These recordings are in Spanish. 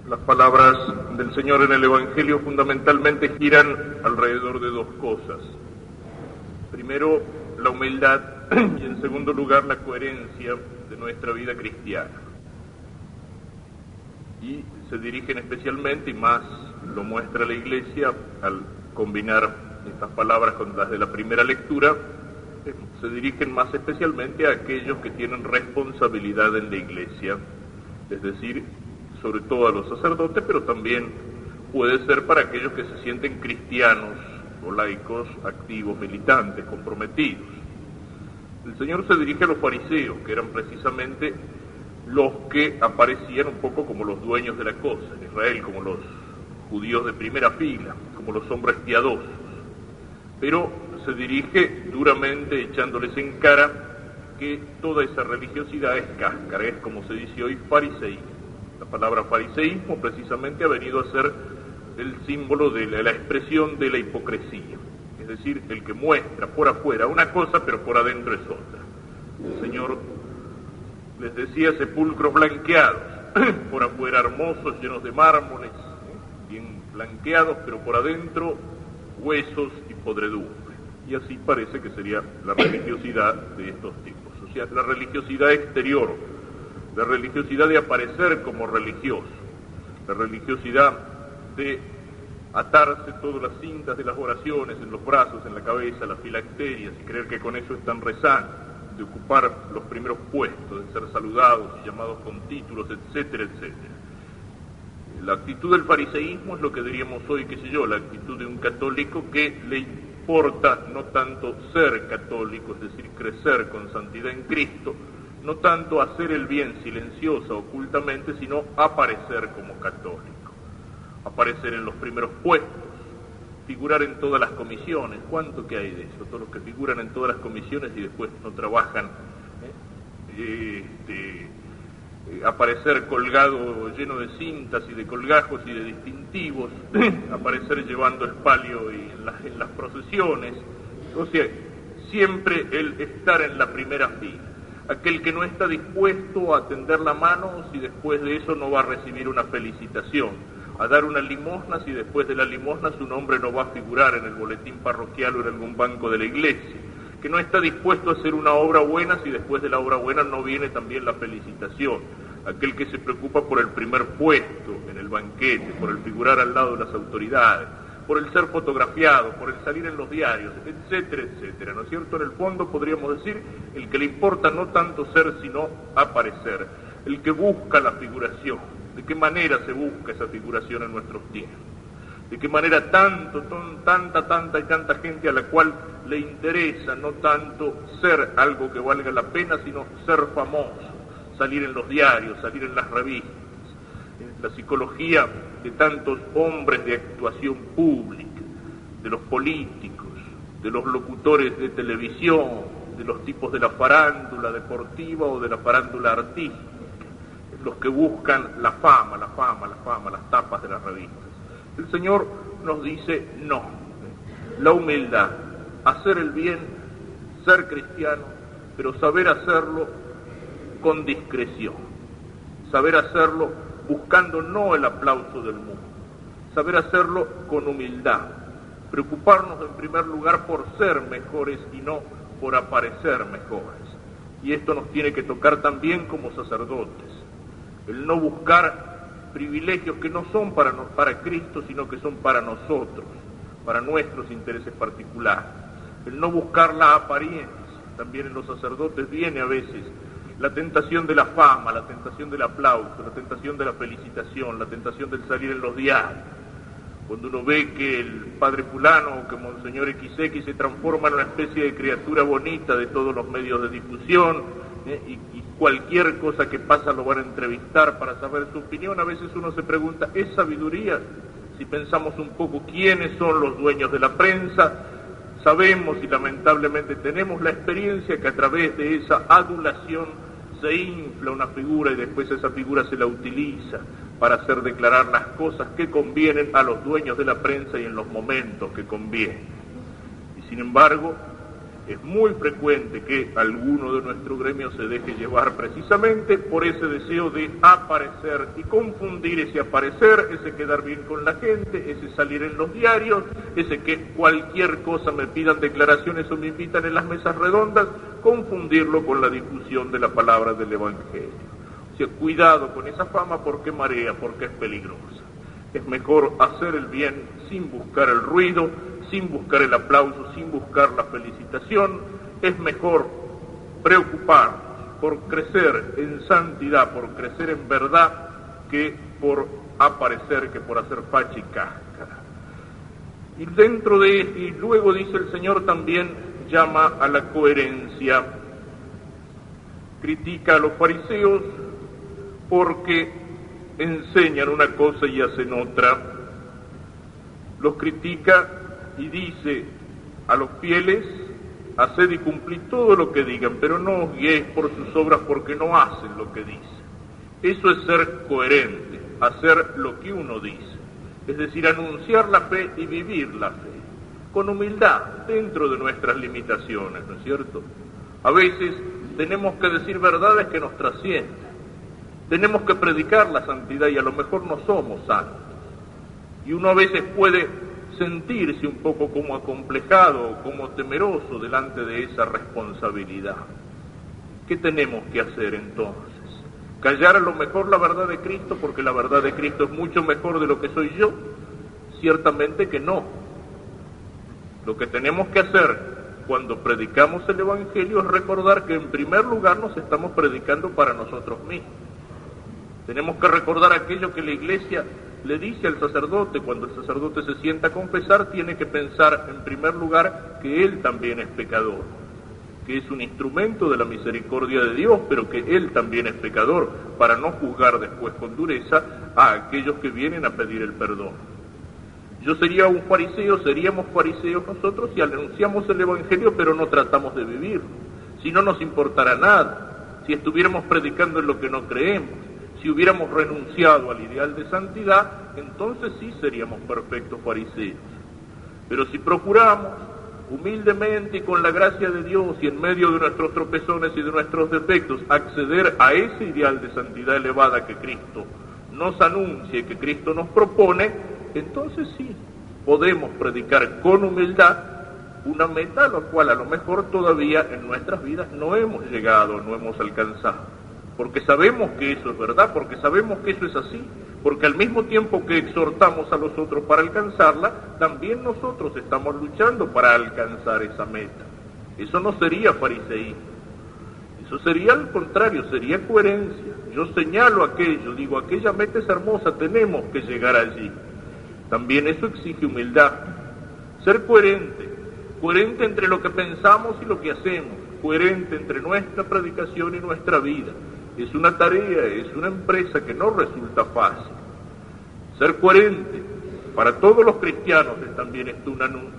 Las palabras del Señor en el Evangelio fundamentalmente giran alrededor de dos cosas. Primero, la humildad y en segundo lugar, la coherencia de nuestra vida cristiana. Y se dirigen especialmente, y más lo muestra la Iglesia, al combinar estas palabras con las de la primera lectura, se dirigen más especialmente a aquellos que tienen responsabilidad en la Iglesia, es decir, sobre todo a los sacerdotes, pero también puede ser para aquellos que se sienten cristianos o laicos, activos, militantes, comprometidos. El Señor se dirige a los fariseos, que eran precisamente los que aparecían un poco como los dueños de la cosa en Israel, como los judíos de primera fila, como los hombres piadosos. Pero se dirige duramente echándoles en cara que toda esa religiosidad es cáscara, es como se dice hoy fariseísmo. La palabra fariseísmo precisamente ha venido a ser el símbolo de la expresión de la hipocresía, es decir, el que muestra por afuera una cosa pero por adentro es otra. El Señor les decía sepulcros blanqueados, por afuera hermosos, llenos de mármoles, bien blanqueados, pero por adentro huesos y podredumbre. Y así parece que sería la religiosidad de estos tipos, o sea, la religiosidad exterior, la religiosidad de aparecer como religioso, la religiosidad de atarse todas las cintas de las oraciones en los brazos, en la cabeza, las filacterias, y creer que con eso están rezando, de ocupar los primeros puestos, de ser saludados y llamados con títulos, etcétera, etcétera. La actitud del fariseísmo es lo que diríamos hoy, qué sé yo, la actitud de un católico que le importa no tanto ser católico, es decir, crecer con santidad en Cristo, no tanto hacer el bien silenciosa, ocultamente, sino aparecer como católico, aparecer en los primeros puestos, figurar en todas las comisiones. ¿Cuánto que hay de eso? Todos los que figuran en todas las comisiones y después no trabajan, aparecer colgado lleno de cintas y de colgajos y de distintivos, aparecer llevando el palio y en las procesiones, o sea, siempre el estar en la primera fila. Aquel que no está dispuesto a tender la mano si después de eso no va a recibir una felicitación, a dar una limosna si después de la limosna su nombre no va a figurar en el boletín parroquial o en algún banco de la iglesia, que no está dispuesto a hacer una obra buena si después de la obra buena no viene también la felicitación, aquel que se preocupa por el primer puesto en el banquete, por el figurar al lado de las autoridades, por el ser fotografiado, por el salir en los diarios, etcétera, etcétera, ¿no es cierto? En el fondo podríamos decir, el que le importa no tanto ser, sino aparecer, el que busca la figuración. ¿De qué manera se busca esa figuración en nuestros tiempos? ¿De qué manera tanta gente a la cual le interesa no tanto ser algo que valga la pena, sino ser famoso, salir en los diarios, salir en las revistas? La psicología de tantos hombres de actuación pública, de los políticos, de los locutores de televisión, de los tipos de la farándula deportiva o de la farándula artística, los que buscan la fama, las tapas de las revistas. El Señor nos dice no, la humildad, hacer el bien, ser cristiano, pero saber hacerlo con discreción, saber hacerlo buscando no el aplauso del mundo, saber hacerlo con humildad, preocuparnos en primer lugar por ser mejores y no por aparecer mejores. Y esto nos tiene que tocar también como sacerdotes, el no buscar privilegios que no son para Cristo, sino que son para nosotros, para nuestros intereses particulares, el no buscar la apariencia. También en los sacerdotes viene a veces la tentación de la fama, la tentación del aplauso, la tentación de la felicitación, la tentación del salir en los diarios. Cuando uno ve que el padre fulano o que Monseñor XX se transforma en una especie de criatura bonita de todos los medios de difusión, y cualquier cosa que pasa lo van a entrevistar para saber su opinión, a veces uno se pregunta, ¿es sabiduría? Si pensamos un poco quiénes son los dueños de la prensa, sabemos y lamentablemente tenemos la experiencia que a través de esa adulación se infla una figura y después esa figura se la utiliza para hacer declarar las cosas que convienen a los dueños de la prensa y en los momentos que convienen. Y sin embargo, Es muy frecuente que alguno de nuestro gremio se deje llevar precisamente por ese deseo de aparecer y confundir ese aparecer, ese quedar bien con la gente, ese salir en los diarios, ese que cualquier cosa me pidan declaraciones o me invitan en las mesas redondas, confundirlo con la difusión de la palabra del Evangelio. O sea, cuidado con esa fama porque marea, porque es peligrosa. Es mejor hacer el bien sin buscar el ruido, sin buscar el aplauso, sin buscar la felicitación. Es mejor preocuparnos por crecer en santidad, por crecer en verdad, que por aparecer, que por hacer facha y cáscara. Y luego dice el Señor también, llama a la coherencia. Critica a los fariseos porque enseñan una cosa y hacen otra. Los critica y dice a los fieles: haced y cumplid todo lo que digan, pero no os guiéis por sus obras porque no hacen lo que dicen. Eso es ser coherente, hacer lo que uno dice, es decir, anunciar la fe y vivir la fe, con humildad, dentro de nuestras limitaciones, ¿no es cierto? A veces tenemos que decir verdades que nos trascienden, tenemos que predicar la santidad y a lo mejor no somos santos, y uno a veces puede sentirse un poco como acomplejado, como temeroso delante de esa responsabilidad. ¿Qué tenemos que hacer entonces? ¿Callar a lo mejor la verdad de Cristo porque la verdad de Cristo es mucho mejor de lo que soy yo? Ciertamente que no. Lo que tenemos que hacer cuando predicamos el Evangelio es recordar que en primer lugar nos estamos predicando para nosotros mismos. Tenemos que recordar aquello que la Iglesia le dice al sacerdote. Cuando el sacerdote se sienta a confesar, tiene que pensar en primer lugar que él también es pecador, que es un instrumento de la misericordia de Dios, pero que él también es pecador, para no juzgar después con dureza a aquellos que vienen a pedir el perdón. Yo sería un fariseo, seríamos fariseos nosotros si anunciamos el Evangelio pero no tratamos de vivirlo, si no nos importara nada, si estuviéramos predicando en lo que no creemos. Si hubiéramos renunciado al ideal de santidad, entonces sí seríamos perfectos fariseos. Pero si procuramos humildemente y con la gracia de Dios y en medio de nuestros tropezones y de nuestros defectos acceder a ese ideal de santidad elevada que Cristo nos anuncia y que Cristo nos propone, entonces sí podemos predicar con humildad una meta a la cual a lo mejor todavía en nuestras vidas no hemos llegado, no hemos alcanzado. Porque sabemos que eso es verdad, porque sabemos que eso es así, porque al mismo tiempo que exhortamos a los otros para alcanzarla, también nosotros estamos luchando para alcanzar esa meta. Eso no sería fariseísmo, eso sería al contrario, sería coherencia. Yo señalo aquello, digo, aquella meta es hermosa, tenemos que llegar allí. También eso exige humildad, ser coherente entre lo que pensamos y lo que hacemos, coherente entre nuestra predicación y nuestra vida. Es una tarea, es una empresa que no resulta fácil. Ser coherente para todos los cristianos es también esto un anuncio.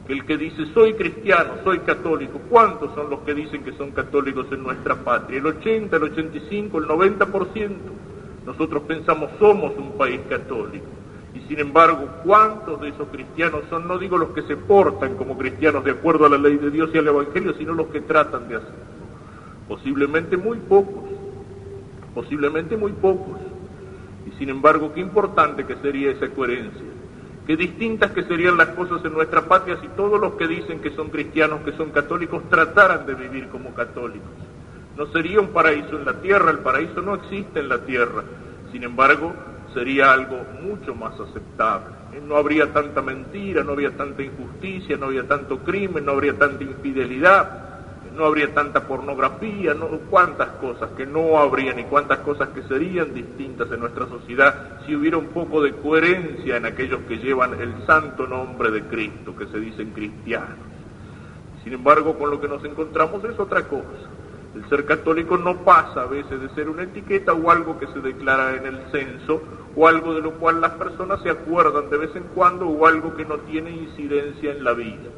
Que el que dice soy cristiano, soy católico, ¿cuántos son los que dicen que son católicos en nuestra patria? El 80, el 85, el 90%. Nosotros pensamos somos un país católico. Y sin embargo, ¿cuántos de esos cristianos son, no digo los que se portan como cristianos de acuerdo a la ley de Dios y al Evangelio, sino los que tratan de hacerlo? Posiblemente muy pocos. Y sin embargo, qué importante que sería esa coherencia. Qué distintas que serían las cosas en nuestra patria si todos los que dicen que son cristianos, que son católicos, trataran de vivir como católicos. No sería un paraíso en la tierra, el paraíso no existe en la tierra. Sin embargo, sería algo mucho más aceptable. No habría tanta mentira, no habría tanta injusticia, no habría tanto crimen, no habría tanta infidelidad, no habría tanta pornografía, cuántas cosas que no habrían y cuántas cosas que serían distintas en nuestra sociedad si hubiera un poco de coherencia en aquellos que llevan el santo nombre de Cristo, que se dicen cristianos. Sin embargo, con lo que nos encontramos es otra cosa. El ser católico no pasa a veces de ser una etiqueta o algo que se declara en el censo, o algo de lo cual las personas se acuerdan de vez en cuando, o algo que no tiene incidencia en la vida.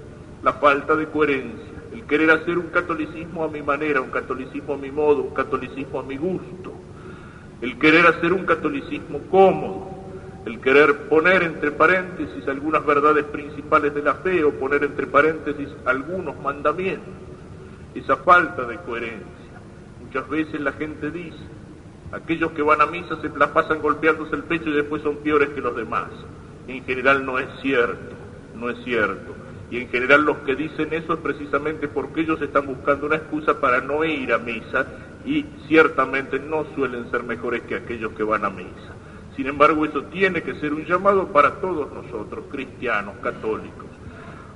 La falta de coherencia, el querer hacer un catolicismo a mi manera, un catolicismo a mi modo, un catolicismo a mi gusto, el querer hacer un catolicismo cómodo, el querer poner entre paréntesis algunas verdades principales de la fe o poner entre paréntesis algunos mandamientos, esa falta de coherencia. Muchas veces la gente dice, aquellos que van a misa se la pasan golpeándose el pecho y después son peores que los demás. En general no es cierto, no es cierto. Y en general los que dicen eso es precisamente porque ellos están buscando una excusa para no ir a misa y ciertamente no suelen ser mejores que aquellos que van a misa. Sin embargo, eso tiene que ser un llamado para todos nosotros, cristianos, católicos.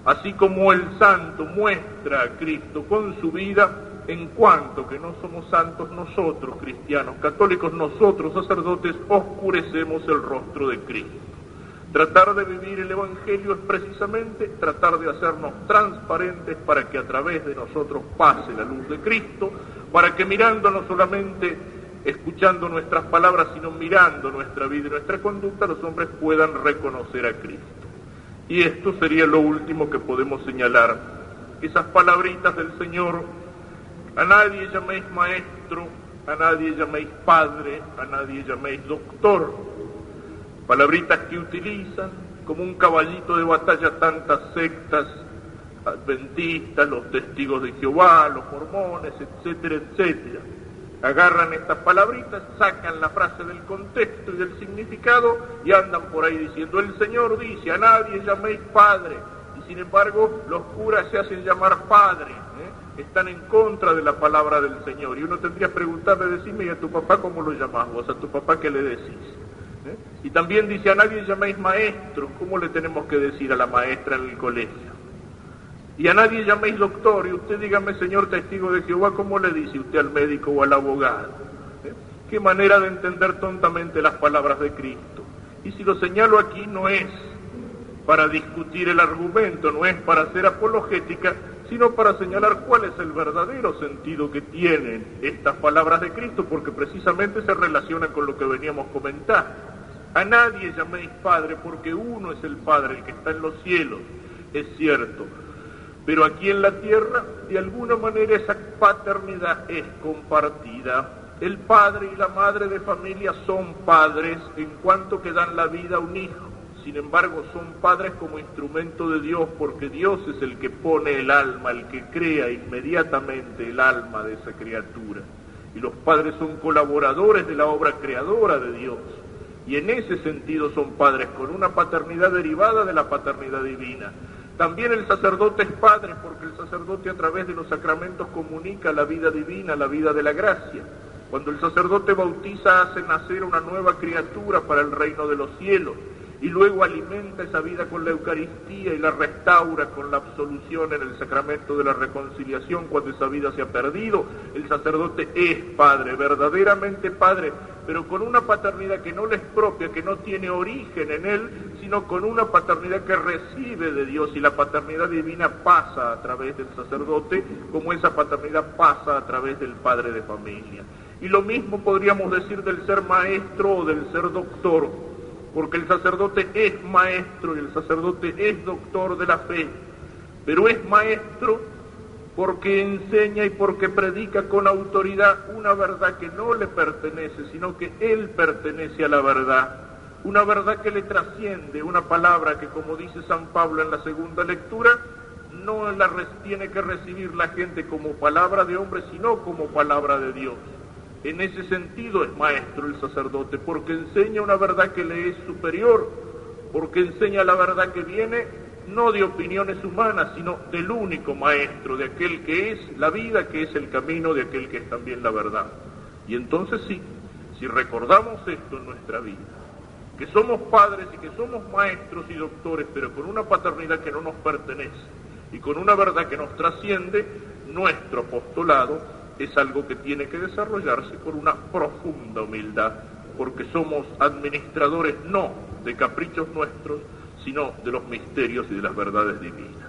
Así como el santo muestra a Cristo con su vida, en cuanto que no somos santos nosotros, cristianos, católicos, nosotros, sacerdotes, oscurecemos el rostro de Cristo. Tratar de vivir el Evangelio es precisamente tratar de hacernos transparentes para que a través de nosotros pase la luz de Cristo, para que mirando no solamente escuchando nuestras palabras, sino mirando nuestra vida y nuestra conducta, los hombres puedan reconocer a Cristo. Y esto sería lo último que podemos señalar. Esas palabritas del Señor: a nadie llaméis maestro, a nadie llaméis padre, a nadie llaméis doctor. Palabritas que utilizan como un caballito de batalla tantas sectas adventistas, los testigos de Jehová, los mormones, etcétera, etcétera. Agarran estas palabritas, sacan la frase del contexto y del significado y andan por ahí diciendo: el Señor dice, a nadie llaméis padre. Y sin embargo, los curas se hacen llamar padre, están en contra de la palabra del Señor. Y uno tendría que preguntarle, decime, ¿y a tu papá cómo lo llamás vos? ¿A tu papá qué le decís? Y también dice: a nadie llaméis maestro. ¿Cómo le tenemos que decir a la maestra en el colegio? Y a nadie llaméis doctor. Y usted dígame, señor testigo de Jehová, ¿cómo le dice usted al médico o al abogado? Qué manera de entender tontamente las palabras de Cristo. Y si lo señalo aquí, no es para discutir el argumento, no es para hacer apologética, sino para señalar cuál es el verdadero sentido que tienen estas palabras de Cristo, porque precisamente se relacionan con lo que veníamos comentando. A nadie llaméis Padre, porque uno es el Padre, el que está en los cielos, es cierto. Pero aquí en la tierra, de alguna manera, esa paternidad es compartida. El padre y la madre de familia son padres en cuanto que dan la vida a un hijo. Sin embargo, son padres como instrumento de Dios, porque Dios es el que pone el alma, el que crea inmediatamente el alma de esa criatura. Y los padres son colaboradores de la obra creadora de Dios. Y en ese sentido son padres, con una paternidad derivada de la paternidad divina. También el sacerdote es padre, porque el sacerdote a través de los sacramentos comunica la vida divina, la vida de la gracia. Cuando el sacerdote bautiza, hace nacer una nueva criatura para el reino de los cielos, y luego alimenta esa vida con la Eucaristía y la restaura con la absolución en el sacramento de la reconciliación cuando esa vida se ha perdido. El sacerdote es padre, verdaderamente padre, pero con una paternidad que no le es propia, que no tiene origen en él, sino con una paternidad que recibe de Dios, y la paternidad divina pasa a través del sacerdote, como esa paternidad pasa a través del padre de familia. Y lo mismo podríamos decir del ser maestro o del ser doctor, porque el sacerdote es maestro y el sacerdote es doctor de la fe, pero es maestro porque enseña y porque predica con autoridad una verdad que no le pertenece, sino que él pertenece a la verdad, una verdad que le trasciende, una palabra que, como dice San Pablo en la segunda lectura, no la tiene que recibir la gente como palabra de hombre, sino como palabra de Dios. En ese sentido es maestro el sacerdote, porque enseña una verdad que le es superior, porque enseña la verdad que viene no de opiniones humanas, sino del único maestro, de aquel que es la vida, que es el camino, de aquel que es también la verdad. Y entonces sí, si recordamos esto en nuestra vida, que somos padres y que somos maestros y doctores, pero con una paternidad que no nos pertenece y con una verdad que nos trasciende, nuestro apostolado es algo que tiene que desarrollarse con una profunda humildad, porque somos administradores no de caprichos nuestros, sino de los misterios y de las verdades divinas.